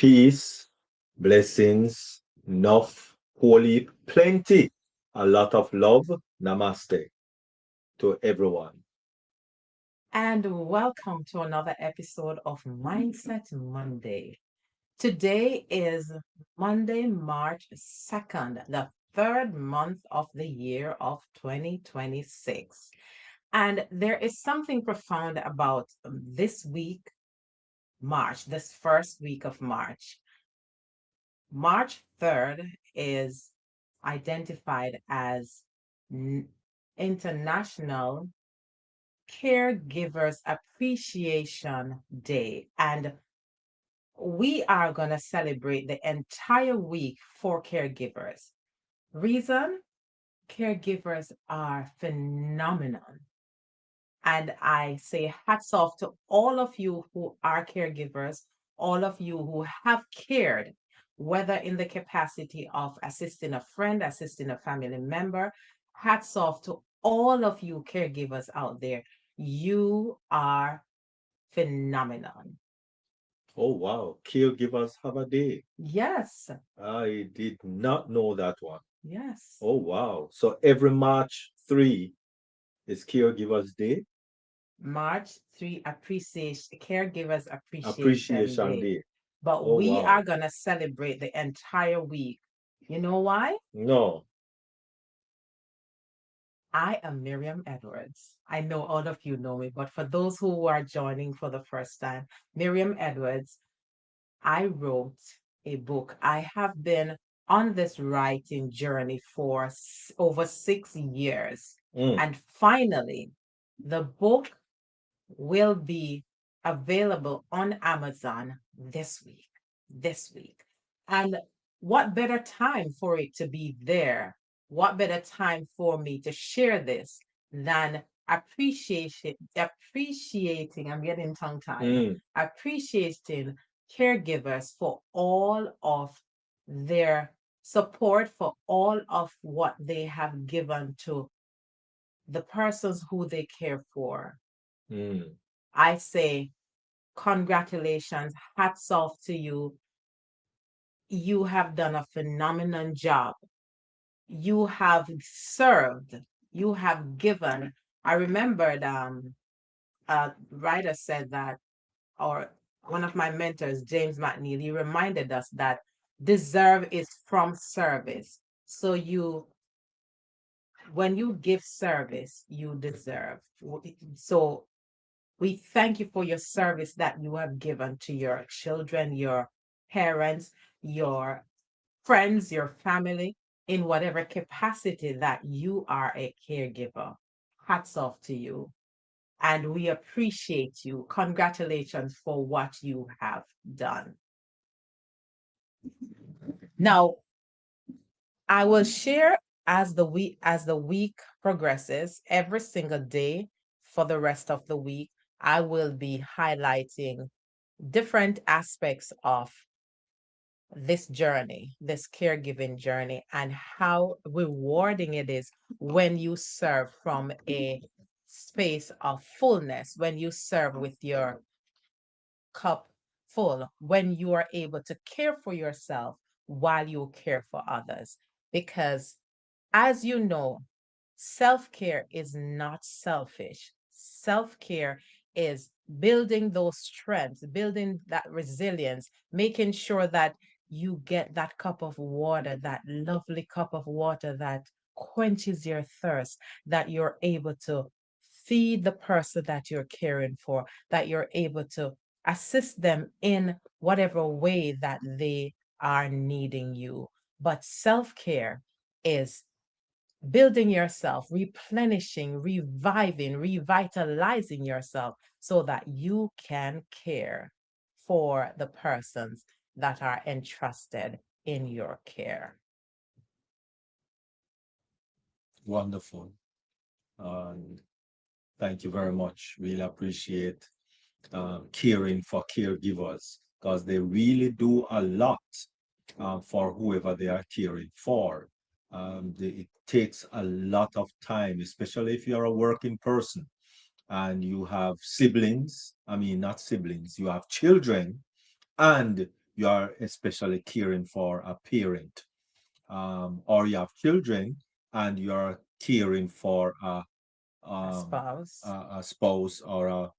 Peace, blessings, enough, holy, plenty, a lot of love. Namaste to everyone. And welcome to another episode of Mindset Monday. Today is Monday, March 2nd, the third month of the year of 2026. And there is something profound about this week, March, this first week of March. March 3rd is identified as International Caregivers Appreciation Day. And we are going to celebrate the entire week for caregivers. Reason? Caregivers are phenomenal. And I say hats off to all of you who are caregivers, all of you who have cared, whether in the capacity of assisting a friend, assisting a family member. Hats off to all of you caregivers out there. You are phenomenal. Oh, wow. Caregivers have a day. Yes, I did not know that one. yes. Oh, wow. So every March 3 is Caregivers Day, March 3 Appreciation Caregivers Appreciation Appreciation Day. Day. But Oh, we wow. are going to celebrate the entire week. You know why? No. I am Miriam Edwards. I know all of you know me, but for those who are joining for the first time, Miriam Edwards, I wrote a book. I have been on this writing journey for over 6 years. Mm. And finally, the book will be available on Amazon this week. This week. And what better time for it to be there? What better time for me to share this than appreciating, I'm getting tongue tied, Mm. appreciating caregivers for all of their support, for all of what they have given to the persons who they care for. Mm. I say, congratulations, hats off to you. You have done a phenomenal job. You have served, you have given. I remembered a writer said that, or one of my mentors, James McNeil, he reminded us that deserve is from service. So when you give service, you deserve. So we thank you for your service that you have given to your children, your parents, your friends, your family, in whatever capacity that you are a caregiver. Hats off to you. And we appreciate you. Congratulations for what you have done. Now, I will share as the week progresses every single day for the rest of the week. I will be highlighting different aspects of this journey, this caregiving journey, and how rewarding it is when you serve from a space of fullness, when you serve with your cup full, when you are able to care for yourself while you care for others. Because as you know, self care is not selfish. Self care is building those strengths, building that resilience, making sure that you get that cup of water, that lovely cup of water that quenches your thirst, that you're able to feed the person that you're caring for, that you're able to assist them in whatever way that they are needing you. But self care is building yourself, replenishing, reviving, revitalizing yourself so that you can care for the persons that are entrusted in your care. Wonderful. And thank you very much. Really appreciate caring for caregivers because they really do a lot for whoever they are caring for. It takes a lot of time, especially if you're a working person and you have siblings. I mean, not siblings, you have children and you are especially caring for a parent, or you have children and you are caring for A um, spouse, a spouse or a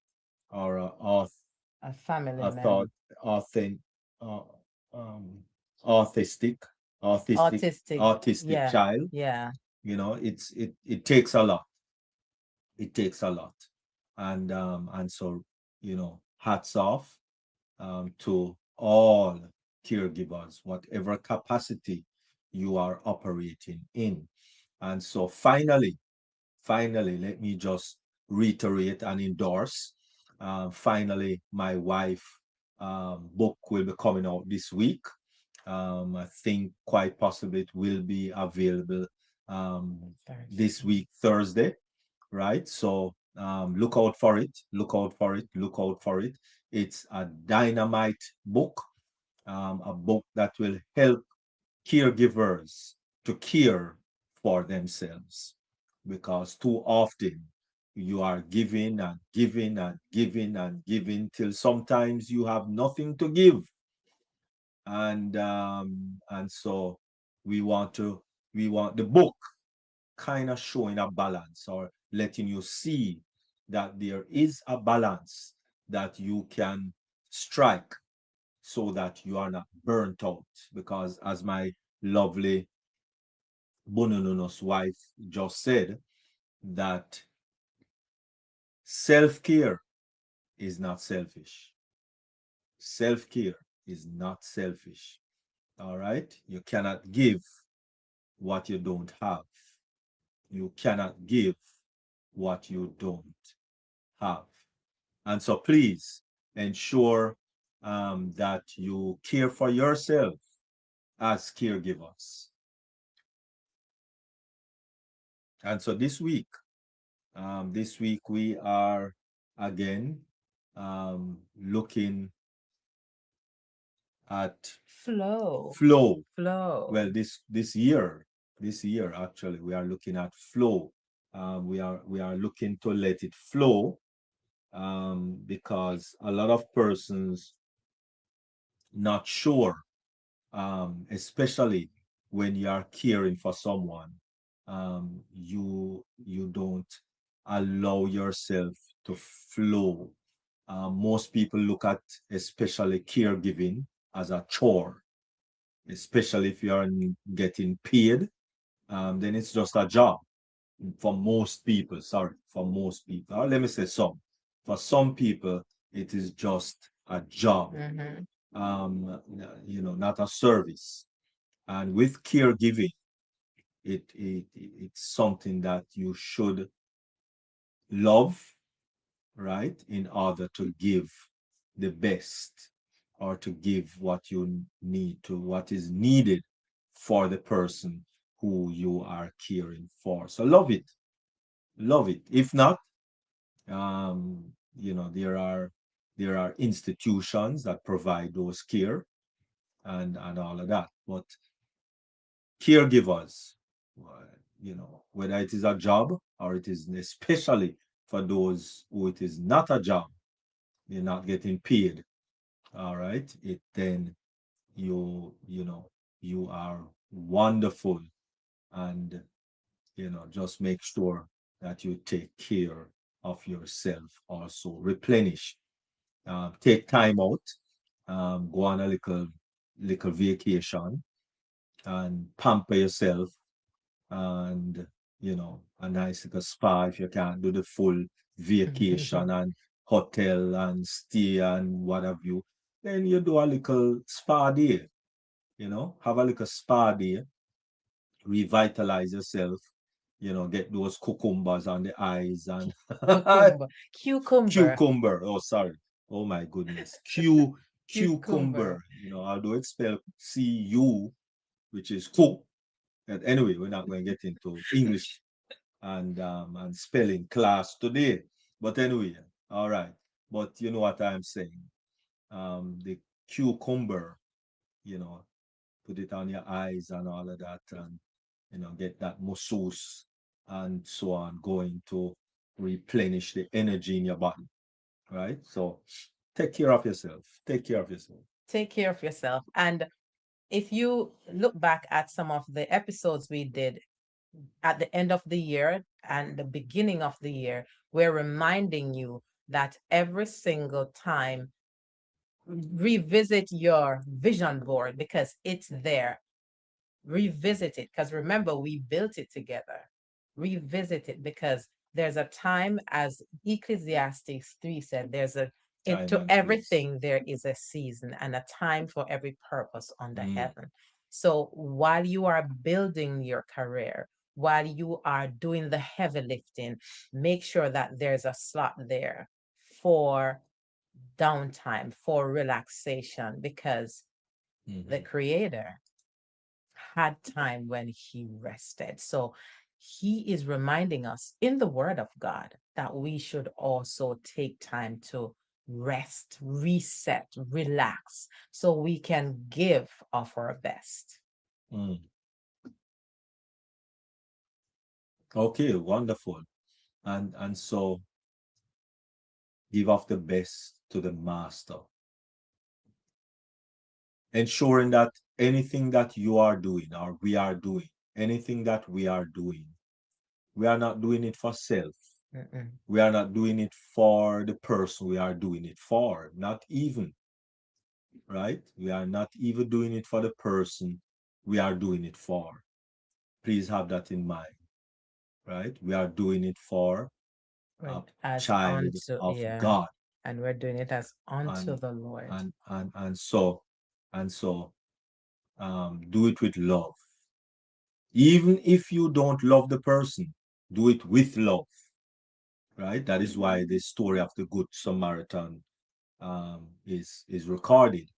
family a thought member, authentic, uh, um, autistic, autistic, autistic. autistic Yeah, child. yeah. It takes a lot. It takes a lot, and so hats off to all caregivers, whatever capacity you are operating in. And so finally, let me just reiterate and endorse. Finally, my wife book will be coming out this week. I think quite possibly it will be available this Thursday. week, Thursday, right? So look out for it, look out for it, look out for it. It's a dynamite book, a book that will help caregivers to care for themselves, because too often you are giving and giving and giving and giving till sometimes you have nothing to give. And so we want to we want the book kind of showing a balance, or letting you see that there is a balance that you can strike so that you are not burnt out. Because as my lovely Bononono's wife just said, that self-care is not selfish. Self-care is not selfish. All right? You cannot give what you don't have. You cannot give what you don't have. And so please ensure that you care for yourself as caregivers. And so this week we are again looking at Flow, flow. flow. Well, this year actually, we are looking at flow. We are looking to let it flow, because a lot of persons not sure, especially when you are caring for someone, you don't allow yourself to flow. Most people look at especially caregiving as a chore, especially if you are getting paid. Then it's just a job for most people. Sorry, for most people. Or let me say some. For some people, it is just a job, Mm-hmm. not a service. And with caregiving, it's something that you should love, right, in order to give the best, or to give what you need to what is needed for the person who you are caring for. So love it, love it. If not, there are institutions that provide those care and all of that. But caregivers, whether it is a job or it is especially for those who it is not a job, they're not getting paid. All right, then you are wonderful, and just make sure that you take care of yourself also. Replenish, take time out, go on a little vacation, and pamper yourself, and a nice little spa if you can't do the full vacation and hotel and stay and what have you. Then you do a little spa day, have a little spa day, revitalize yourself, get those cucumbers on the eyes and Cucumber, cucumber, cucumber. Oh, sorry. Oh my goodness. cucumber. Cucumber. Although it's spelled CU, which is cook. And anyway, we're not going to get into English and spelling class today. But anyway, all right. But you know what I'm saying. The cucumber, you know, put it on your eyes and all of that, and get that masseuse and so on going to replenish the energy in your body, right? So take care of yourself. Take care of yourself. Take care of yourself. And if you look back at some of the episodes we did at the end of the year and the beginning of the year, we're reminding you that every single time, revisit your vision board because it's there. Revisit it because remember, we built it together. Revisit it because there's a time, as Ecclesiastes 3 said, there's a Time to and place. everything there is a season and a time for every purpose under Mm, heaven. So while you are building your career, while you are doing the heavy lifting, make sure that there's a slot there for downtime, for relaxation, because the mhm, creator had time when he rested. So he is reminding us in the word of God that we should also take time to rest, reset, relax, so we can give of our best. mm. Okay, wonderful. And so give of the best to the master, ensuring that anything that you are doing or we are doing, anything that we are not doing it for self. Mm-mm. We are not doing it for the person we are doing it for, not even, right? We are not even doing it for the person we are doing it for. Please have that in mind, right? We are doing it for a As child unto, of yeah, God. and we're doing it as unto And the Lord. and so do it with love. Even if you don't love the person, do it with love, right? That is why the story of the Good Samaritan is recorded.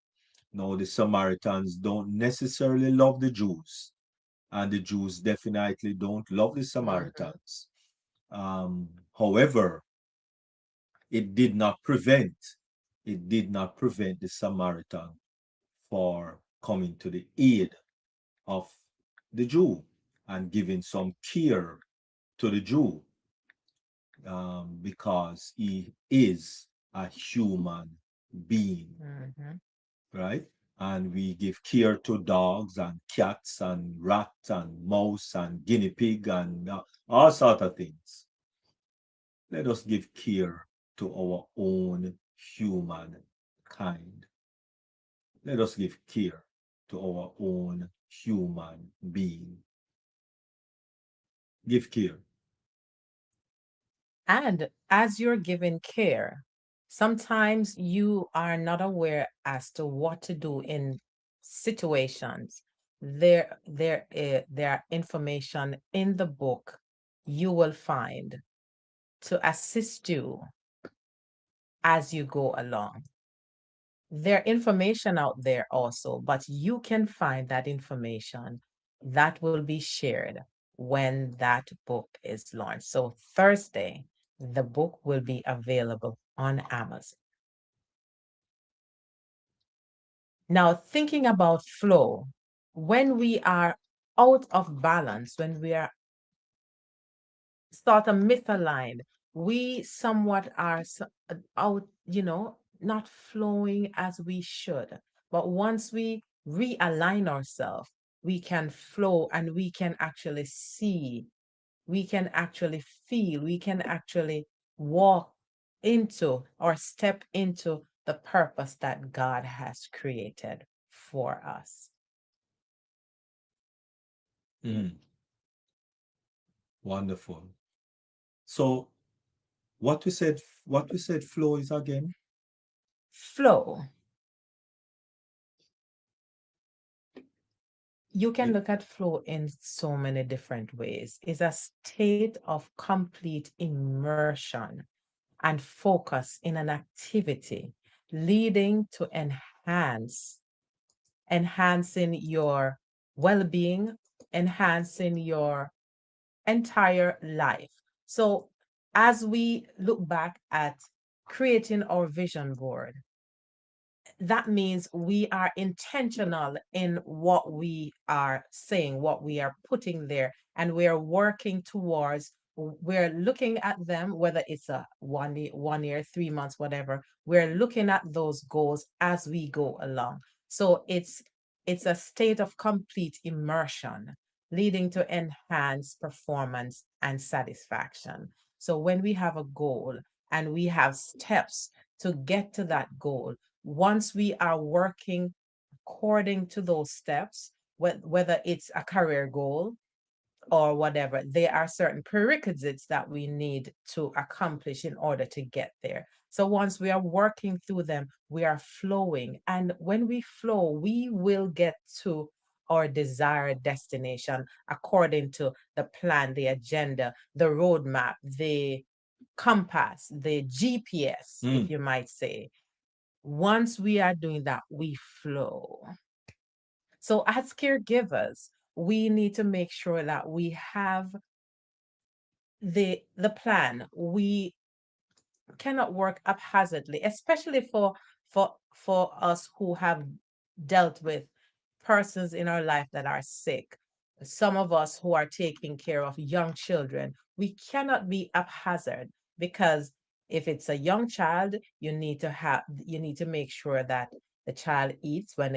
No, the Samaritans don't necessarily love the Jews, and the Jews definitely don't love the Mhm. Samaritans. However, it did not prevent it did not prevent the Samaritan for coming to the aid of the Jew and giving some care to the Jew, because he is a human being, Mhm. right? And we give care to dogs and cats and rats and mouse and guinea pig and all sort of things. Let us give care to our own human kind. Let us give care to our own human being. Give care. And as you're giving care, sometimes you are not aware as to what to do in situations. There are information in the book you will find to assist you as you go along. There information out there also, but you can find that information that will be shared when that book is launched. So Thursday, the book will be available on Amazon. Now, thinking about flow, when we are out of balance, when we are sort of misaligned, we somewhat are out, not flowing as we should. But once we realign ourselves, we can flow and we can actually see, we can actually feel, we can actually walk into or step into the purpose that God has created for us. Mm, wonderful. So what we said flow is again? Flow, you can It, look at flow in so many different ways. It's a state of complete immersion and focus in an activity, leading to enhancing your well-being, enhancing your entire life. So as we look back at creating our vision board, that means we are intentional in what we are saying, what we are putting there, and we're working towards, we're looking at them, whether it's a 1 year, 1 year, 3 months, whatever, we're looking at those goals as we go along. So it's a state of complete immersion, leading to enhanced performance and satisfaction. So when we have a goal and we have steps to get to that goal, once we are working according to those steps, whether it's a career goal or whatever, there are certain prerequisites that we need to accomplish in order to get there. So once we are working through them, we are flowing. And when we flow, we will get to our desired destination according to the plan, the agenda, the roadmap, the compass, the GPS, if Mm. you might say. Once we are doing that, we flow. So as caregivers, we need to make sure that we have the plan. We cannot work haphazardly, especially for us who have dealt with persons in our life that are sick. Some of us who are taking care of young children, we cannot be haphazard, because if it's a young child, you need to make sure that the child eats when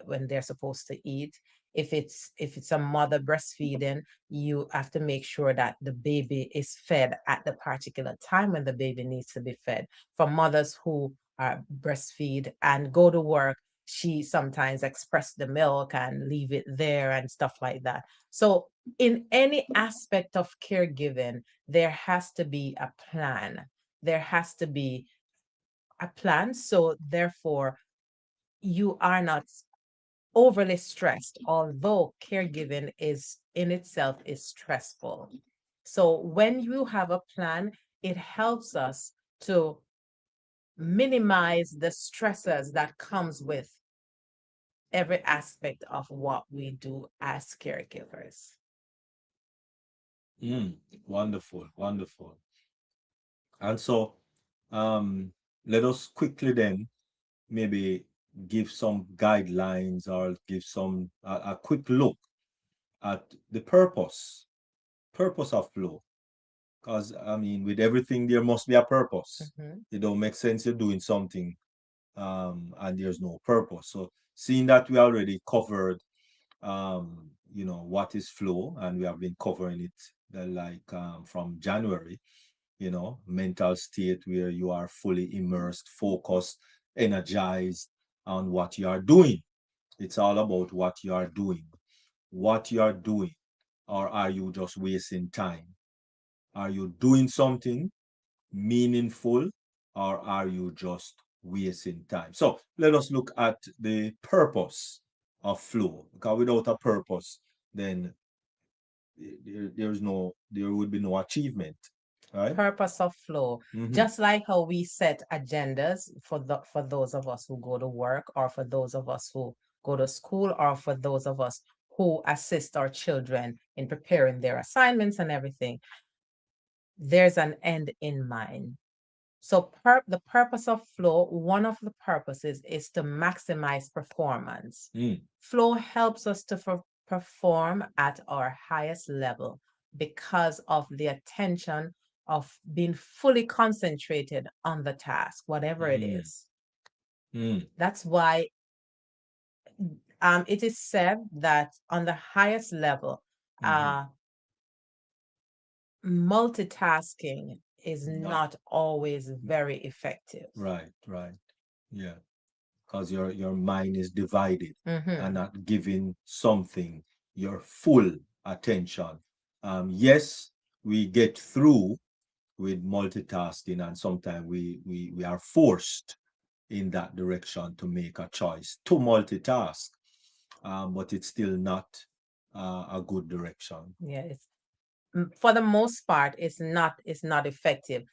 when they're supposed to eat. If it's a mother breastfeeding, you have to make sure that the baby is fed at the particular time when the baby needs to be fed. For mothers who are breastfeed and go to work, she sometimes express the milk and leave it there and stuff like that. So in any aspect of caregiving, there has to be a plan. There has to be a plan. So therefore, you are not overly stressed, although caregiving is in itself is stressful. So when you have a plan, it helps us to minimize the stresses that comes with every aspect of what we do as caregivers. Mm. Wonderful, wonderful. And so, um, let us quickly then maybe give some guidelines or give some a quick look at the purpose of flow. Because I mean, with everything there must be a purpose. Mhm. It don't make sense you're doing something and there's no purpose. So seeing that we already covered what is flow, and we have been covering it from January, mental state where you are fully immersed, focused, energized on what you are doing. It's all about what you are doing. What you are doing, or are you just wasting time? Are you doing something meaningful, or are you just wasting time? So let us look at the purpose of flow, because without a purpose, then there would be no achievement, right? Purpose of flow, Mm-hmm. just like how we set agendas for those of us who go to work, or for those of us who go to school, or for those of us who assist our children in preparing their assignments and everything. There's an end in mind. So the purpose of flow, one of the purposes is to maximize performance. Mm. Flow helps us to perform at our highest level because of the attention of being fully concentrated on the task, whatever it Mm. is. Mm. That's why it is said that on the highest level, Mm-hmm. uh, multitasking is No. not always very effective. Right, right. Yeah. Because your mind is divided and Mhm. not giving something your full attention. Yes, we get through with multitasking, and sometimes we are forced in that direction to make a choice to multitask, but it's still not a good direction. Yes. For the most part, it's not effective.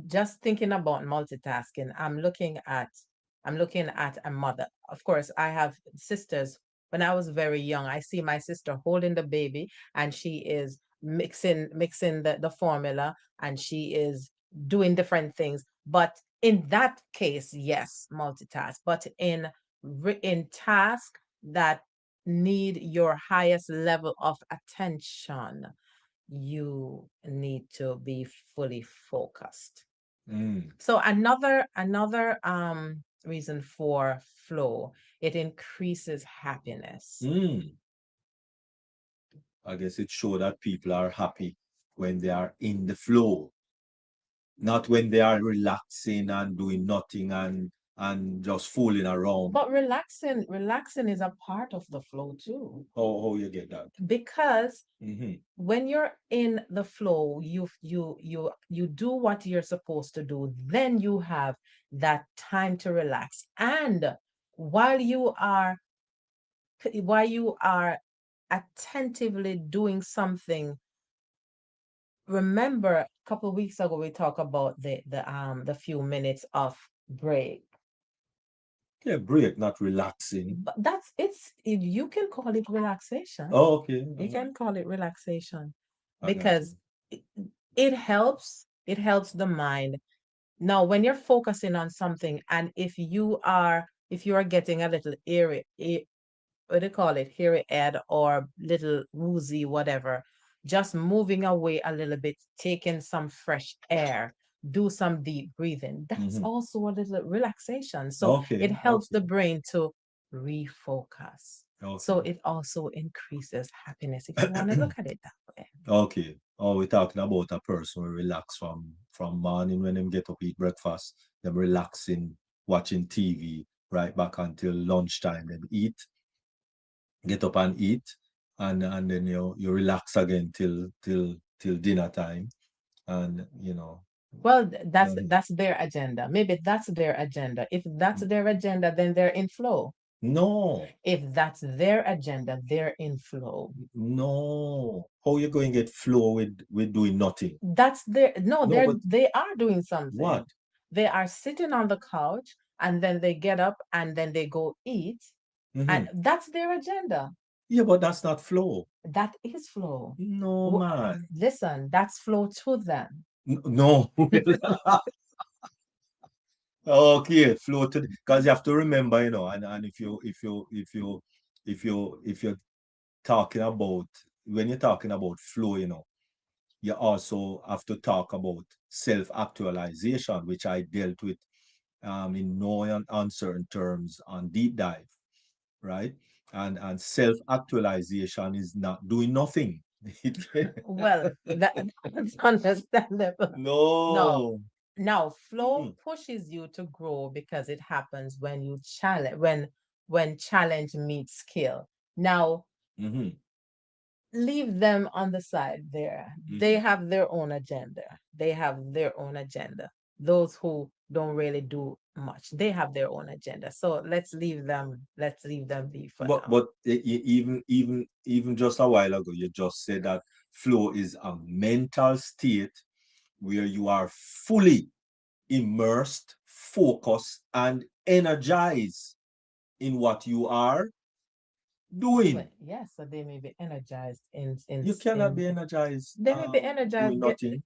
Just thinking about multitasking, I'm looking at a mother. Of course, I have sisters. When I was very young, I see my sister holding the baby, and she is mixing the formula, and she is doing different things. But in that case, yes, multitask. But in task that need your highest level of attention, you need to be fully focused. Mm. So another reason for flow. It increases happiness. Mm, I guess it shows that people are happy when they are in the flow, not when they are relaxing and doing nothing and just fooling around. But relaxing is a part of the flow too. How you get that? Because Hmm. when you're in the flow, you do what you're supposed to do, then you have that time to relax. And while you are while you are attentively doing something, remember a couple of weeks ago we talked about the few minutes of break. Yeah, break, not relaxing. But you can call it relaxation. Oh, okay. You can call it relaxation I got because you. it, it helps the mind. Now, when you're focusing on something, and if you are getting a little what do you call it, hairy head or little woozy, whatever, just moving away a little bit, taking some fresh air, do some deep breathing. That's Hmm. also a little relaxation. So it Okay, helps the okay, brain to refocus. So okay. it also increases happiness if you want to look at it that way. Okay. Oh, we're talking about a person who relax from morning when them get up, eat breakfast, them relaxing, watching TV, right back until lunchtime, then eat, get up and eat, and then you relax again till dinner time, and Well, that's uh, that's their agenda. Maybe that's their agenda. If that's their agenda, then they're in flow. no, If that's their agenda, they're in flow. no. How you going to get flow with doing nothing? That's their no, No, but they are doing what? something. They are sitting on the couch and then they get up and then they go eat, and Hmm. that's their agenda. Yeah, but that's not flow. That is flow. No, man. Listen, that's flow to them. No. Okay, flow to because you have to remember, and if you're talking about when you're talking about flow, you also have to talk about self-actualization, which I dealt with in no uncertain terms on deep dive, right? And self-actualization is not doing nothing. Well, that's understandable. No, No. now flow Mm-mm, pushes you to grow because it happens when you challenge when challenge meets skill. Now mm-hmm, leave them on the side there. They mm-hmm. have their own agenda. They have their own agenda. Those who don't really do much, they have their own agenda. So let's leave them be for But now. but even just a while ago, you just said that flow is a mental state where you are fully immersed, focused, and energized in what you are Doing, doing. yes, so they may be energized in You cannot in be energized they may be energized doing get nothing.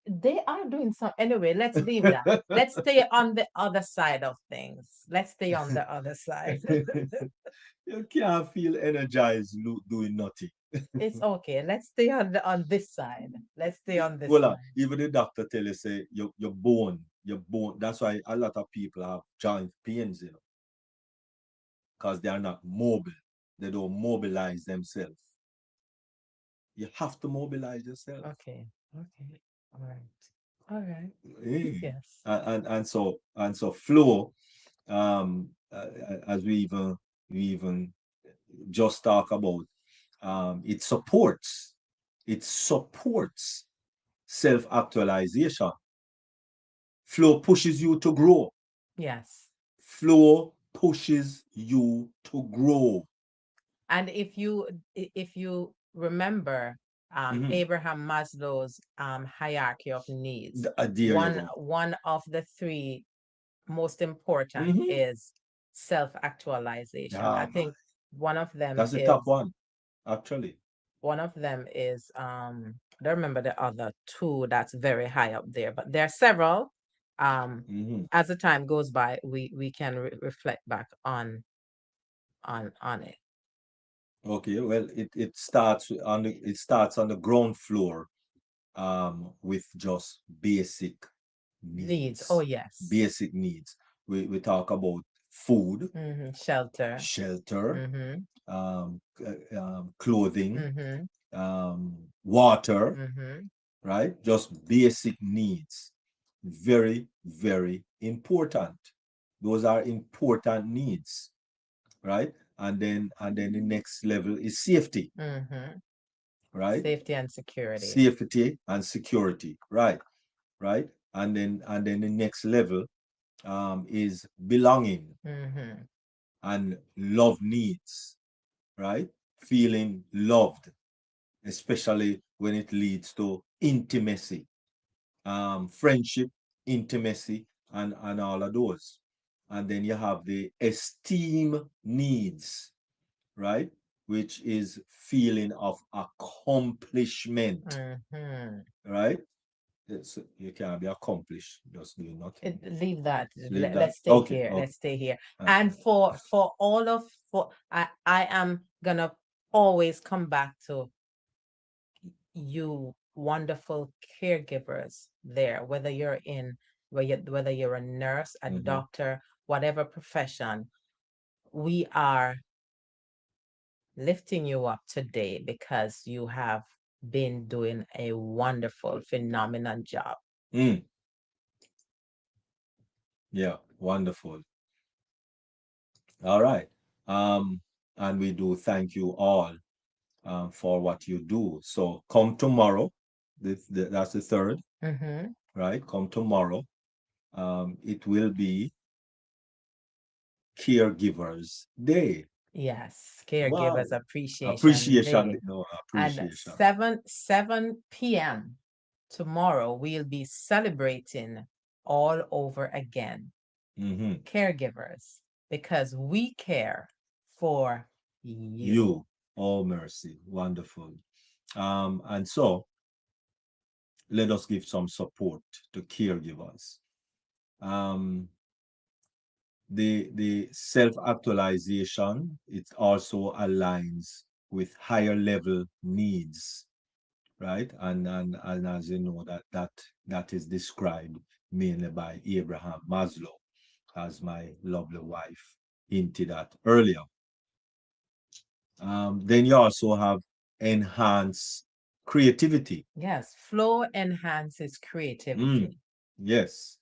they are doing some anyway. Let's leave that. Let's stay on the other side of things. Let's stay on the other side. You can't feel energized doing nothing. It's okay. Let's stay on this side. Let's stay on this Well, side. even the doctor tell you say your bone. That's why a lot of people have joint pains, because they are not mobile. They don't mobilize themselves. You have to mobilize yourself. Okay. Okay. All right. All right. Eh. Yes. And so flow, as we even just talk about, it supports self-actualization. Flow pushes you to grow. Yes. Flow pushes you to grow. And if you remember Mhm. Abraham Maslow's hierarchy of needs, There you one go. one of the three most important Hmm. is self-actualization. I Yeah, man. think one of them That's the top is one, actually. I don't remember the other two that's very high up there, but there are several. Hmm. As the time goes by, we can reflect back on it. Okay, well, it starts on the ground floor, with just basic Needs. Oh needs. yes. Basic needs. we talk about food, Shelter. shelter, Mm-hmm. clothing, Mm-hmm. water, Mm-hmm. right? Just basic needs. Very, very important. Those are important needs, right? And then the next level is safety, Mm-hmm. right? Safety and security. Safety and security, right? Right? And then the next level is belonging Mm-hmm. and love needs, right? Feeling loved, especially when it leads to intimacy, friendship, intimacy, and all of those. And then you have the esteem needs, right? Which is feeling of accomplishment, Mm-hmm. right? You can't be accomplished just doing nothing. Leave that. Leave that. Let's stay Okay, here. okay. Let's stay here. Uh, And for all of for I am gonna always come back to you wonderful caregivers there, whether you're a nurse, a mhm. doctor, whatever profession, we are lifting you up today because you have been doing a wonderful, phenomenal job. Mm, yeah, wonderful. All right. Um, and we do thank you all for what you do. So come tomorrow. That's the third, Mm-hmm. right? Come tomorrow. It will be Caregivers Day. Yes, Wow. Caregivers Appreciation Appreciation. Day. No, And appreciation. 7 p.m. tomorrow, we'll be celebrating all over again Hmm. caregivers because we care for you. You. Oh, mercy. Wonderful. And so let us give some support to caregivers. Um, the self-actualization, it also aligns with higher level needs, right? And as you know, that is described mainly by Abraham Maslow, as my lovely wife hinted at earlier. Then you also have enhanced creativity. Yes, flow enhances Mm, creativity. yes,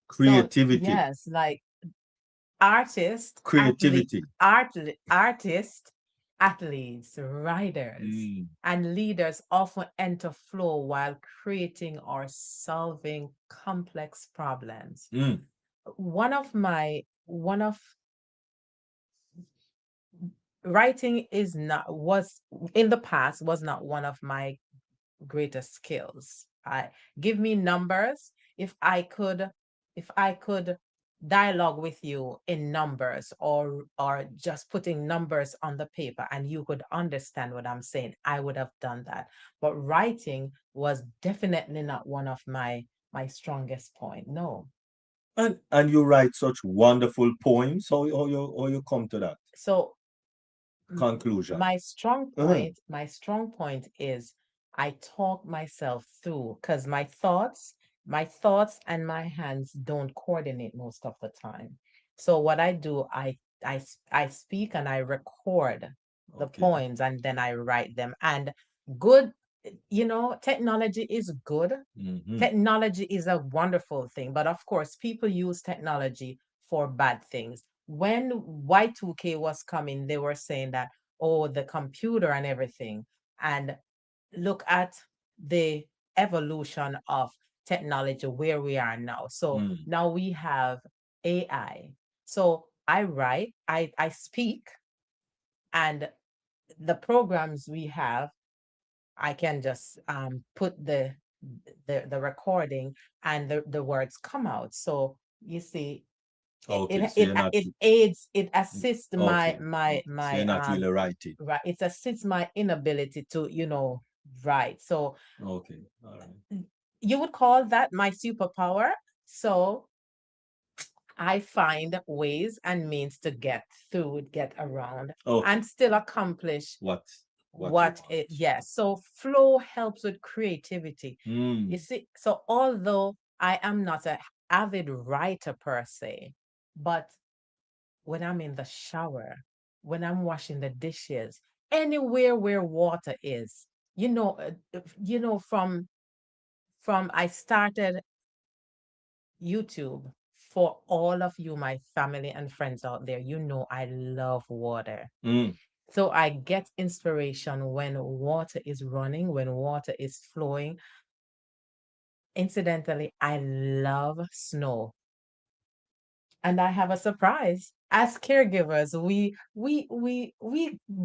So, creativity, yes, like artists, creativity. artists, athletes, writers, Mm, and leaders often enter flow while creating or solving complex problems. mm, One of writing is not was in the past was not one of my greatest skills. I give me numbers. If I could dialogue with you in numbers or just putting numbers on the paper and you could understand what I'm saying, I would have done that. But writing was definitely not one of my strongest point. No. and you write such wonderful poems. How you come to that So conclusion? Uh-huh. my strong point is I talk myself through because my thoughts and my hands don't coordinate most of the time. So what I do, I speak and I record the Okay. poems and then I write them. And good, technology is good. Hmm. Technology is a wonderful thing, but of course, people use technology for bad things. When Y2K was coming, they were saying that, oh, the computer and everything. And look at the evolution of technology where we are now. So Mm. now we have AI. So I write, I speak, and the programs we have I can just put the recording and the words come out. So you see, Okay, so you're not it aids, it assists okay. Okay, so you're not really writing. right, it assists my inability to write. So Okay, all right. you would call that my superpower. So I find ways and means to get through, get around, Okay, and still accomplish what what you what want? it yes, so flow helps with creativity. You Mm. see, so although I am not a avid writer per se, But when I'm in the shower, when I'm washing the dishes, anywhere where water is, from I started YouTube. For all of you, my family and friends out there, I love water. Mm. So I get inspiration when water is running, when water is flowing. Incidentally, I love snow. And I have a surprise. As caregivers, we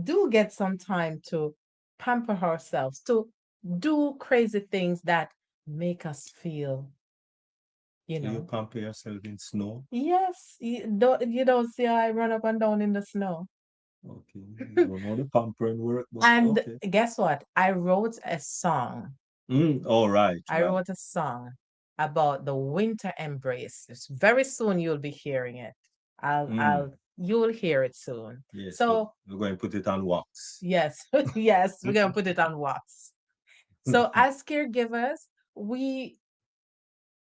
do get some time to pamper ourselves, to do crazy things that make us feel, you So you know. pamper yourself in snow? Yes, you don't see how I run up and down in the snow. Okay. I don't know the pampering work, but And okay. guess what? I wrote a song. Mm. All right, I right. wrote a song about the winter embrace. Very soon you'll be hearing it. Mm. You'll hear it soon. Yes, So we're going to put it on wax. yes, yes, we're gonna put it on wax. So as caregivers, we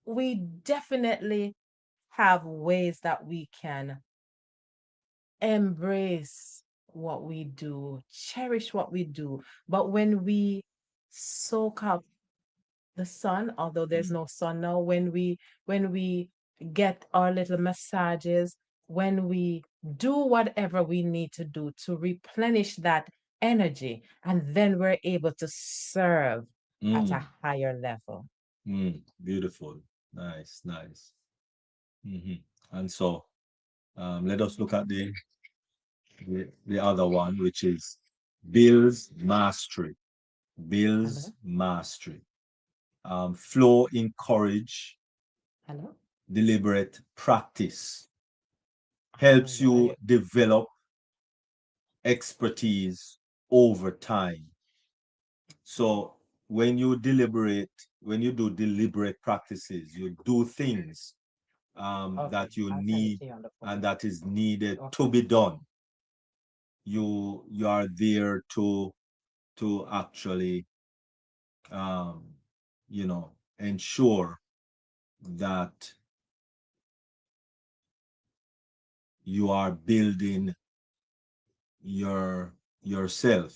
we definitely have ways that we can embrace what we do, cherish what we do. But when we soak up the sun, although there's Mm. no sun now, when we get our little massages, when we do whatever we need to do to replenish that energy, and then we're able to serve at a Mm. higher level. Mm. Beautiful. Nice, nice. Hmm. And so let us look at the other one, which is Bill's mastery. Bill's Hello, mastery. Flow in courage, hello. deliberate practice Oh helps yeah, you develop expertise over time. So when you do deliberate practices, you do things okay. that you I'll send it need to you on the and phone. that is needed to Okay. be done. You are there to actually um, ensure that you are building your yourself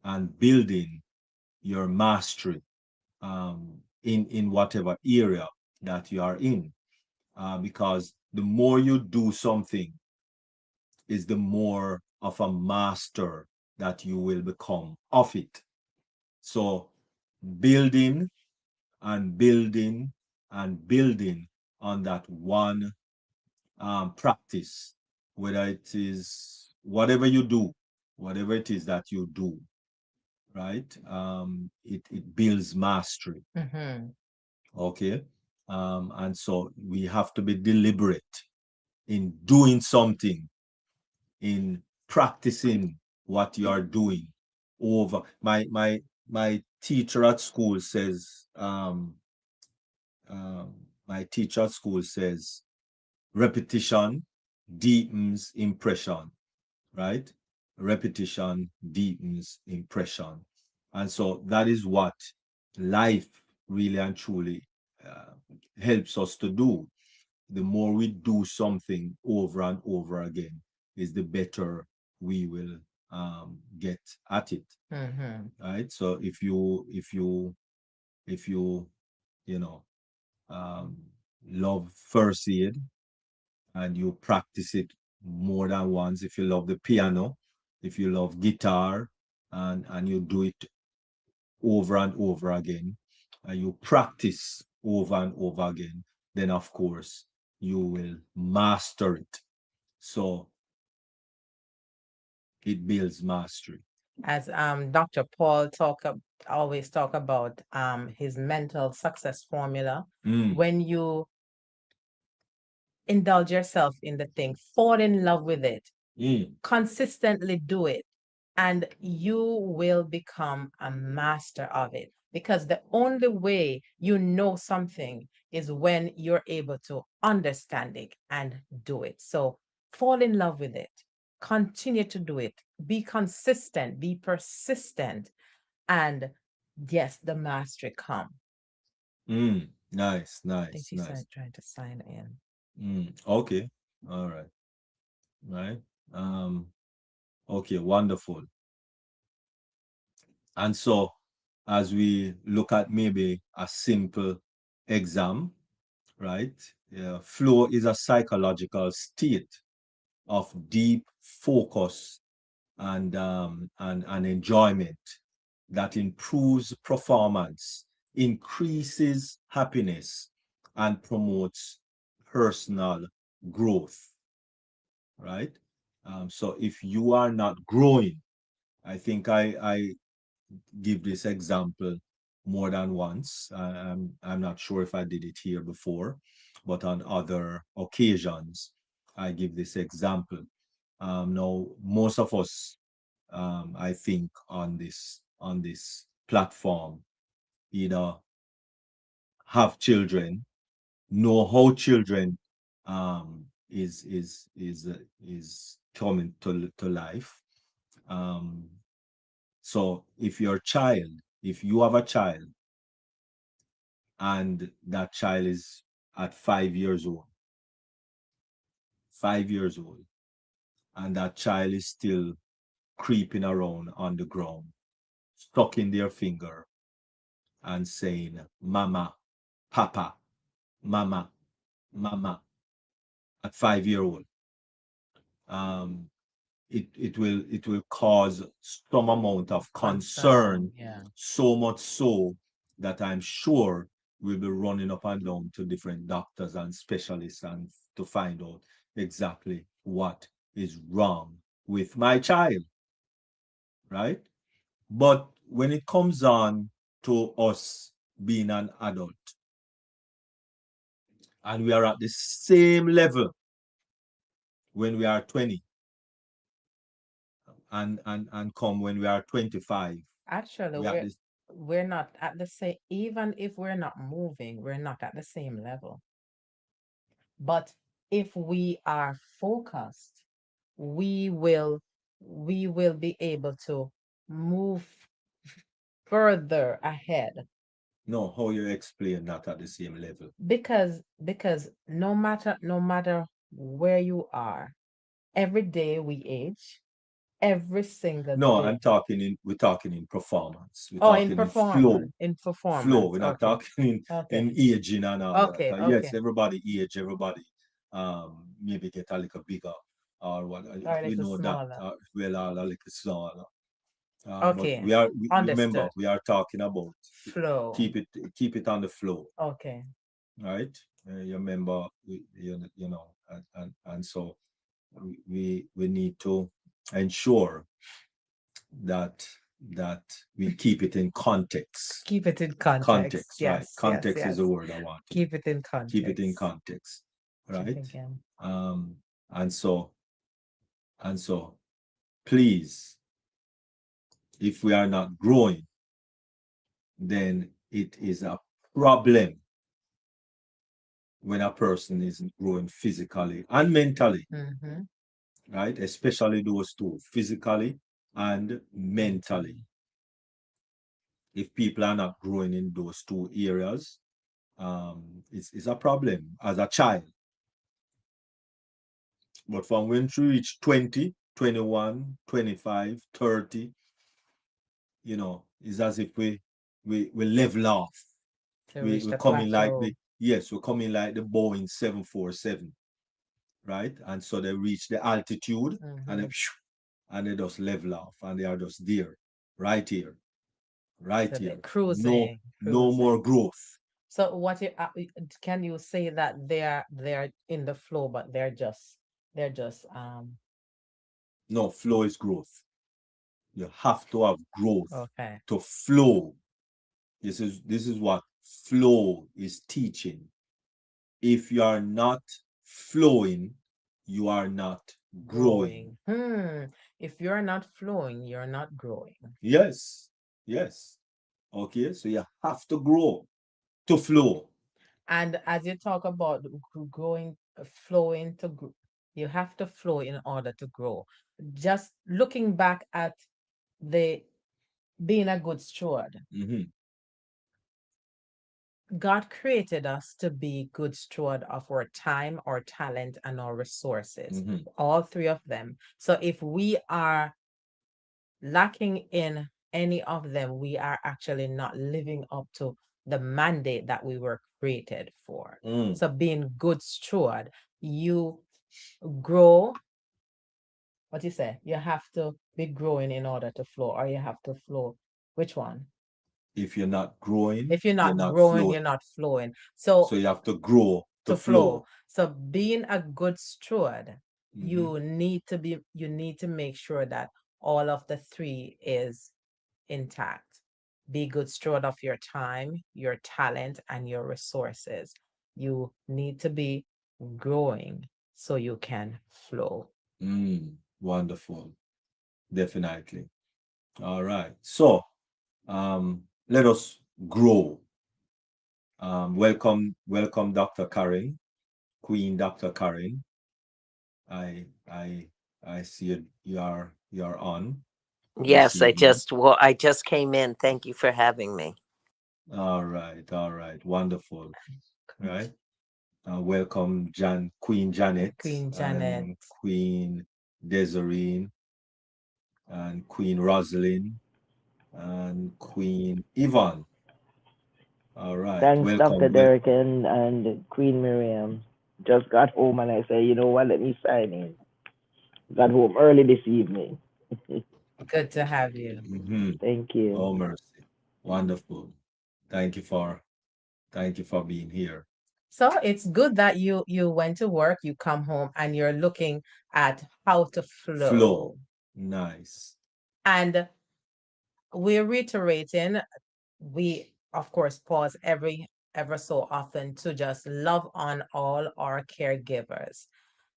and building your mastery in whatever area that you are in, because the more you do something is the more of a master that you will become of it. So building and building and building on that one practice, whether it is whatever you do, whatever it is that you do, right? It builds mastery. Mm-hmm. Okay. And so we have to be deliberate in doing something, in practicing what you are doing over. My teacher at school says, my teacher at school says, repetition deepens impression, right? Repetition deepens impression. And so that is what life really and truly uh, helps us to do. The more we do something over and over again, is the better we will get at it, Mm-hmm. right? So if you you know um, love first aid and you practice it more than once, if you love the piano, if you love guitar, and you do it over and over again, and you practice over and over again, then of course you will master it. So it builds mastery. As Dr. Paul always talk about his mental success formula. Mm. When you indulge yourself in the thing, fall in love with it, Mm. consistently do it, and you will become a master of it. Because the only way you know something is when you're able to understand it and do it. So fall in love with it, continue to do it, be consistent, be persistent, and yes, the mastery come. Mm. Nice, I think nice, she's nice. trying to sign in. Mm. Okay. All right. Right. Um, okay, wonderful. And so, as we look at maybe a simple exam, right? Yeah, flow is a psychological state of deep focus and enjoyment that improves performance, increases happiness, and promotes personal growth, right? So if you are not growing, I think I give this example more than once. I'm not sure if I did it here before, but on other occasions, I give this example. Now, most of us, I think, on this platform, either have children, know how children is coming to life. Um, so if you have a child and that child is at 5 years old, 5 years old, and that child is still creeping around on the ground, sucking their finger and saying, Mama, Papa, Mama, Mama, at 5 year old, um, it will cause some amount of Concern. concern, Yeah. so much so that I'm sure we'll be running up and down to different doctors and specialists and to find out exactly what is wrong with my child, right? But when it comes on to us being an adult and we are at the same level when we are 20 and come when we are 25, Actually, we are at this. we're not at the same, even if we're not moving, we're not at the same level. But if we are focused, we will we will be able to move further ahead, No, how you explain that at the same level? because no matter where you are, every day we age, every single No, day. we're talking in performance. We're Oh, in talking in flow. performance, in Flow. performance. We're not Okay, talking in okay, aging and all that. okay, Yes, okay. everybody age, everybody maybe get a little bigger or what. All right, We it's know that smaller. we're all a little smaller. But Okay, remember, understood. we are talking about Flow. keep it on the flow, Okay. right? You remember, and so we need to ensure that that we keep it in context. Keep it in context. Context, right? Yes, yes, Context is yes. the word I wanted. Keep it in Keep it in context. context, Check right? again. Um, and so and so, please, if we are not growing, then it is a problem when a person isn't growing physically and mentally, Mm-hmm. right? Especially those two, physically and mentally. Mentally. If people are not growing in those two areas, it's a problem as a child. But from when you reach 20, 21, 25, 30, it's as if we level off. To reach We're the coming like plateau. we're coming like the Boeing 747, right? And so they reach the altitude and Mm-hmm. they just level off and they are just there, right here, right So they're here. No, cruising, no more cruising. growth. So can you say that they're in the flow, but they're just No, flow is growth. You have to have growth okay. to flow. This is what flow is teaching. If you are not flowing, you are not growing. Growing. If you're not flowing, you're not growing. Yes, yes. Okay, so you have to grow to flow. And as you talk about growing, flowing to grow, you have to flow in order to grow. Just looking back at the being a good steward, Mhm. God created us to be good steward of our time, our talent, and our resources, Mhm. all three of them. So if we are lacking in any of them, we are actually not living up to the mandate that we were created for. Mm. So being good steward, you grow, what you say? You have to be growing in order to flow, or you have to flow. Which one? If you're not growing, If you're you're not not growing, flowing. you're not flowing. So So you have to grow to to flow. flow. So being a good steward, Hmm. you need to make sure that all of the three is intact. Be good steward of your time, your talent, and your resources. You need to be growing so you can flow. Mm. Wonderful. Definitely. All right. So let us grow. Welcome, Dr. Karen, Queen Dr. Karen. I I I see you're on this Yes, evening. I just came in. Thank you for having me. All right, wonderful. Right. Welcome, Queen Janet Queen Janet. and Queen Desiree and Queen Rosalind and Queen Yvonne. All right, Thanks, Dr. welcome. Derek and Queen Miriam. Just got home and I say, you know what, let me sign in. Got home early this evening. Good to have you. Thank you. Oh, mercy. Wonderful. Thank you for thank you for being here. So it's good that you went to work, you come home, and you're looking at how to Flow. flow. Nice. And we're reiterating, we of course pause every ever so often to just love on all our caregivers.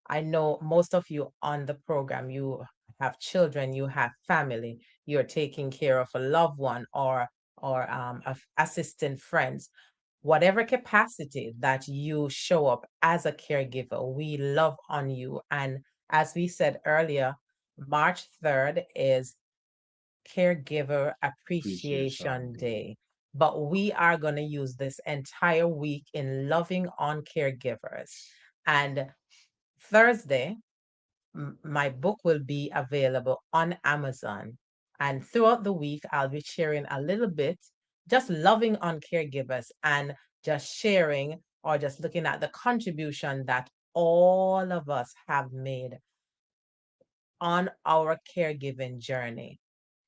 I know most of you on the program, you have children, you have family, you're taking care of a loved one or assisting friends. Whatever capacity that you show up as a caregiver, we love on you. And as we said earlier, March 3rd is Caregiver Appreciation Appreciation Day. Day. But we are going to use this entire week in loving on caregivers. And Thursday, my book will be available on Amazon. And throughout the week, I'll be sharing a little bit, just loving on caregivers and just sharing or just looking at the contribution that all of us have made on our caregiving journey.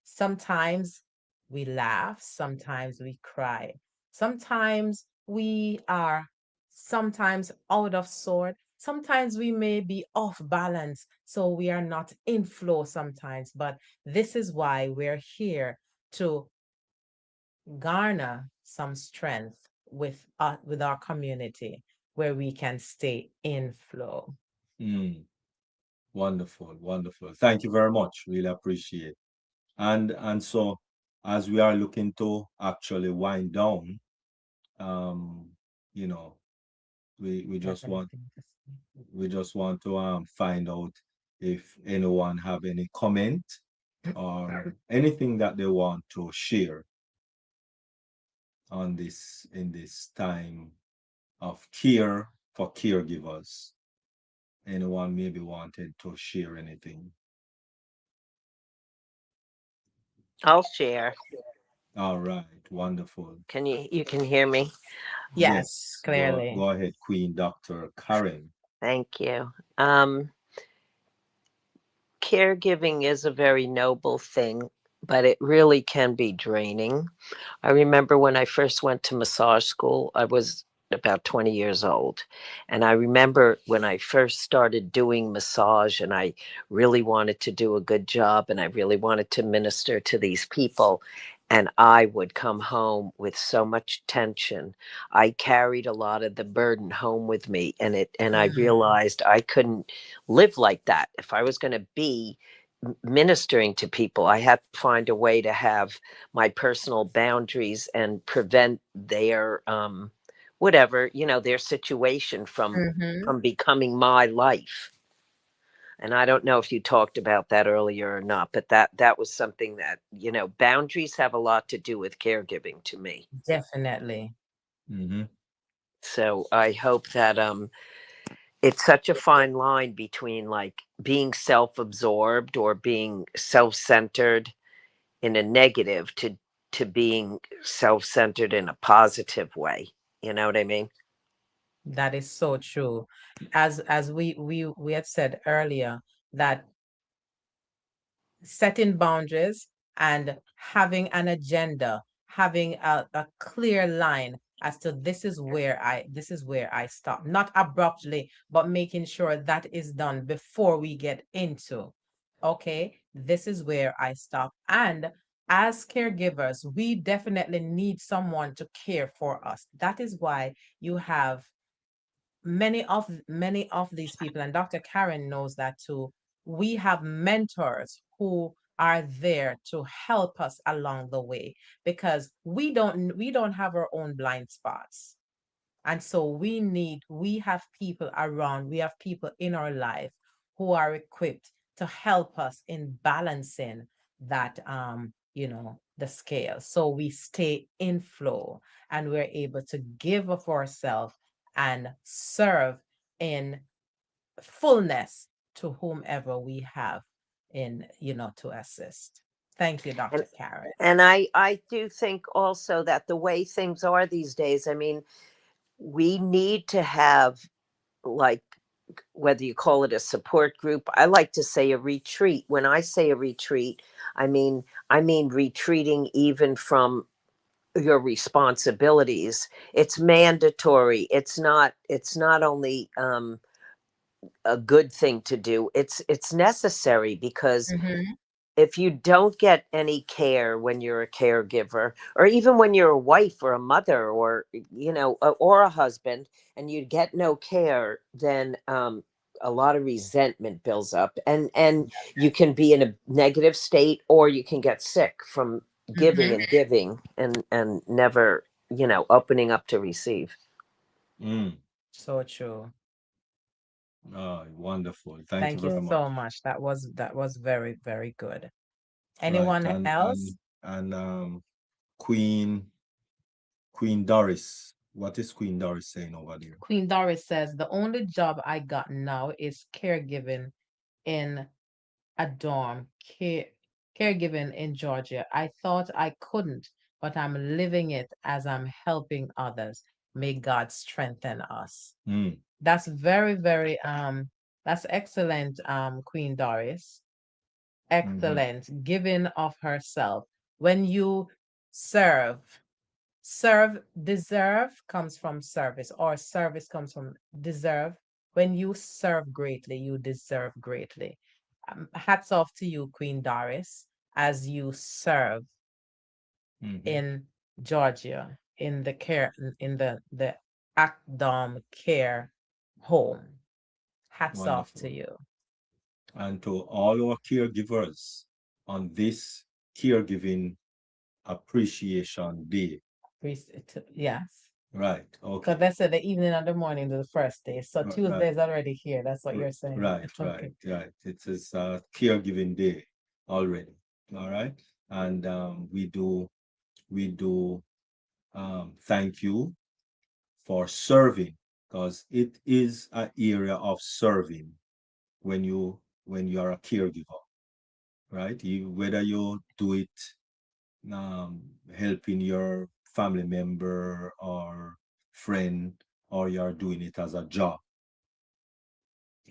Sometimes we laugh, sometimes we cry, sometimes we are sometimes out of sort, sometimes we may be off balance, so we are not in flow sometimes. But this is why we're here to garner some strength with our community where we can stay in flow. Mm, wonderful, wonderful. Thank you very much. Really appreciate. And so as we are looking to actually wind down, um, you know, we You have just want anything to say? we just want to find out if anyone have any comment or anything that they want to share on this in this time of care for caregivers. Anyone maybe wanted to share anything? I'll share. All right, wonderful. You can hear me? Yes, Yes, clearly. go ahead, Queen Dr. Karen. Thank you. Caregiving is a very noble thing, but it really can be draining. I remember when I first went to massage school, I was about 20 years old. And I remember when I first started doing massage and I really wanted to do a good job and I really wanted to minister to these people. And I would come home with so much tension. I carried a lot of the burden home with me, and I Mm, realized I couldn't live like that. If I was going to be ministering to people, I had to find a way to have my personal boundaries and prevent their whatever, their situation mhm. from becoming my life. And I don't know if you talked about that earlier or not, but that was something that, boundaries have a lot to do with caregiving to me. Definitely. Mm-hmm. So I hope that it's such a fine line between like being self-absorbed or being self-centered in a negative to being self-centered in a positive way. You know what I mean? That is so true. As we had said earlier, that setting boundaries and having an agenda, having a clear line as to this is where I stop. Not abruptly, but making sure that is done before we get into, okay, this is where I stop. And as caregivers, we definitely need someone to care for us. That is why you have many of these people, and Dr. Karen knows that too. We have mentors who are there to help us along the way, because we don't have our own blind spots. And so we have people around, we have people in our life who are equipped to help us in balancing that, the scale. So we stay in flow and we're able to give of ourselves and serve in fullness to whomever we have to assist. Thank you, And Dr. Karen. and I do think also that the way things are these days, I mean, we need to have, like, whether you call it a support group, I like to say a retreat. When I say a retreat, I mean retreating even from your responsibilities. It's mandatory. It's not only a good thing to do. It's necessary, because Mm-hmm. if you don't get any care when you're a caregiver, or even when you're a wife or a mother, or or a husband, and you get no care, then a lot of resentment builds up, and you can be in a negative state, or you can get sick from giving Mm-hmm. and giving, and never opening up to receive. Mm. So true. Wonderful. Thank you Thank you very so much. much. That was very, very good. Right. Anyone And else? and and Queen Queen Doris. What is Queen Doris saying over there? Queen Doris says, the only job I got now is caregiving in a dorm, caregiving in Georgia. I thought I couldn't, but I'm living it as I'm helping others. May God strengthen us. Mm. That's very, very, that's excellent, Queen Doris. Mm-hmm. Excellent. Giving of herself. When you serve, serve, deserve comes from service, or service comes from deserve. When you serve greatly, you deserve greatly. Hats off to you, Queen Doris, as you serve Mm-hmm. in Georgia in the care in the Acdom Care Home. Hats off to Wonderful. you. And to all our caregivers on this caregiving appreciation day. Yes. Right. Because Okay. they said the evening and the morning is the first day. So Tuesday Right. is already here. That's what you're saying. Right. Okay. Right. Right. It is caregiving day already. All right. And we do thank you for serving, because it is an area of serving when you are a caregiver, right? Whether you do it helping your family member or friend, or you're doing it as a job.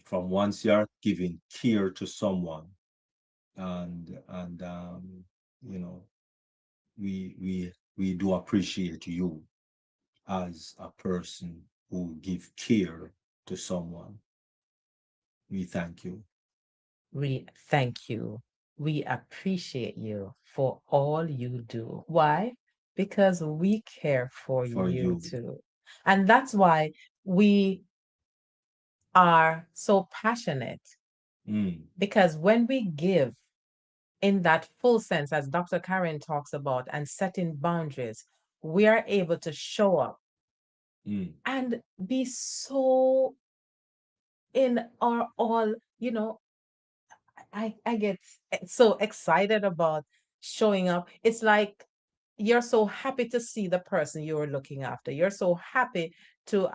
From once you're giving care to someone, and you know, we do appreciate you as a person who give care to someone. We thank you We thank you. We appreciate you for all you do. Why? Because we care for for you you. too. And that's why we are so passionate. Mm, Because when we give in that full sense, as Dr. Karen talks about, and setting boundaries, we are able to show up mm, and be so in our all, I get so excited about showing up. It's like you're so happy to see the person you're looking after. You're so happy to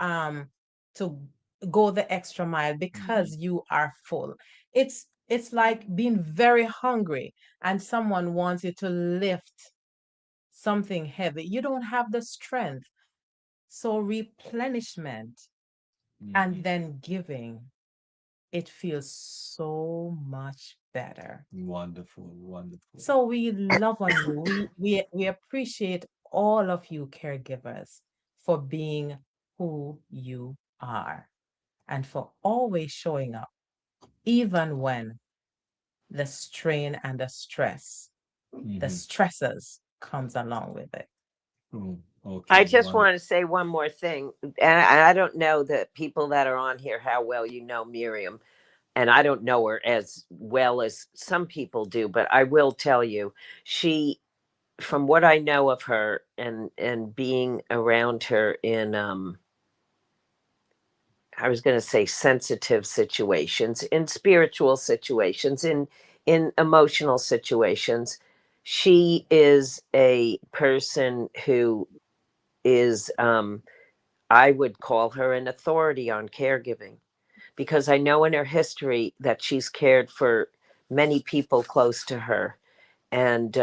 go the extra mile Mhm. because you are full. It's like being very hungry and someone wants you to lift something heavy. You don't have the strength. So replenishment and Mhm. then giving, it feels so much better. Wonderful, wonderful. So we love on you. We appreciate all of you caregivers for being who you are and for always showing up, even when the strain and the Mhm. stresses comes along with it. I Okay, just wonderful. want to say one more thing. And I don't know the people that are on here how well you know Miriam, and I don't know her as well as some people do, but I will tell you, she, from what I know of her and being around her in I was going to say sensitive situations, in spiritual situations, in emotional situations, she is a person who is I would call her an authority on caregiving, because I know in her history that she's cared for many people close to her. And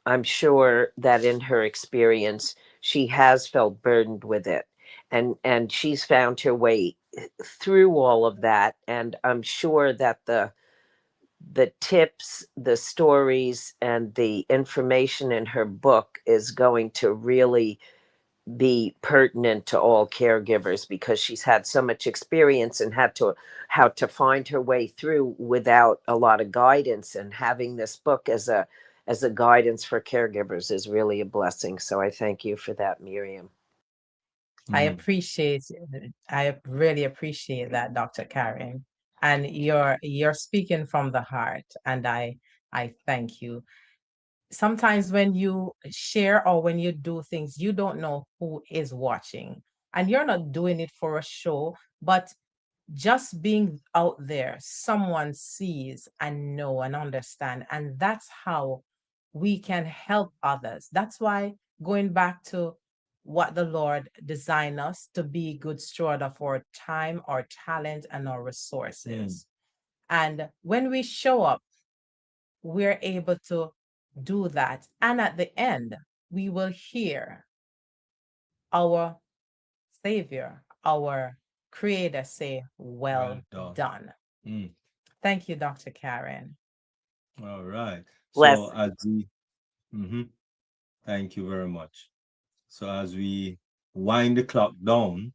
I'm sure that in her experience, she has felt burdened with it. And she's found her way through all of that. And I'm sure that the tips, the stories, and the information in her book is going to really be pertinent to all caregivers, because she's had so much experience and had to how to find her way through without a lot of guidance, and having this book as a guidance for caregivers is really a blessing. So I thank you for that, Miriam. I Mm. appreciate I really appreciate that, Dr. Karen. And you're speaking from the heart, and I thank you. Sometimes when you share or when you do things, you don't know who is watching. And you're not doing it for a show, but just being out there, someone sees and know and understand. And that's how we can help others. That's why going back to what the Lord designed us to be good steward of our time, our talent, and our Mm. resources. And when we show up, we're able to do that. And at the end, we will hear our Savior, our Creator say, Well well done. done. Mm. Thank you, Dr. Karen. All right. So Bless. as we, mhm, thank you very much. So as we wind the clock down,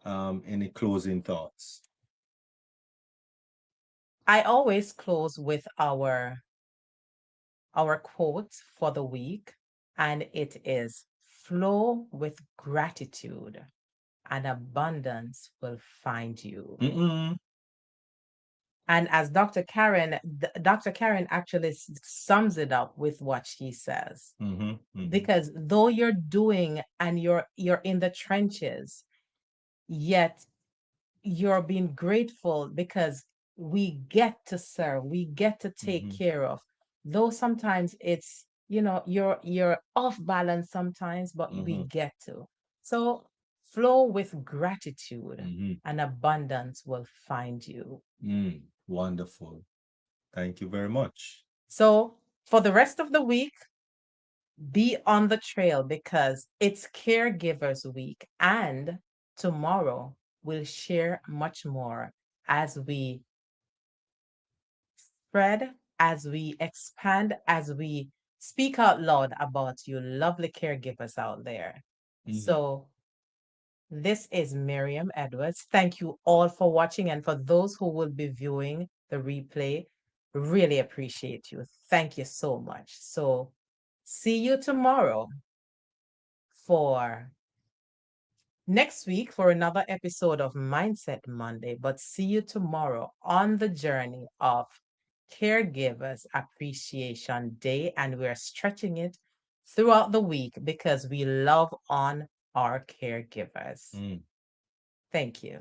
any closing thoughts? I always close with our quote for the week, and it is flow with gratitude and abundance will find you. Mm-mm. And as Dr. Karen actually sums it up with what she says. Mm-hmm. Mm-hmm. Because though you're doing and you're in the trenches, yet you're being grateful because we get to serve, we get to take Mm-hmm. care of. Though sometimes it's, you're off balance sometimes, but we Mm-hmm. get to. So flow with gratitude Mm-hmm. and abundance will find you. Mm. Wonderful. Thank you very much. So for the rest of the week, be on the trail because it's Caregivers Week, and tomorrow we'll share much more as we spread, as we expand, as we speak out loud about you lovely caregivers out there. Mm-hmm. So this is Miriam Edwards. Thank you all for watching, and for those who will be viewing the replay, really appreciate you. Thank you so much. So see you tomorrow for next week for another episode of Mindset Monday. But see you tomorrow on the journey of Caregivers Appreciation Day. And we're stretching it throughout the week because we love on our caregivers. Mm. Thank you.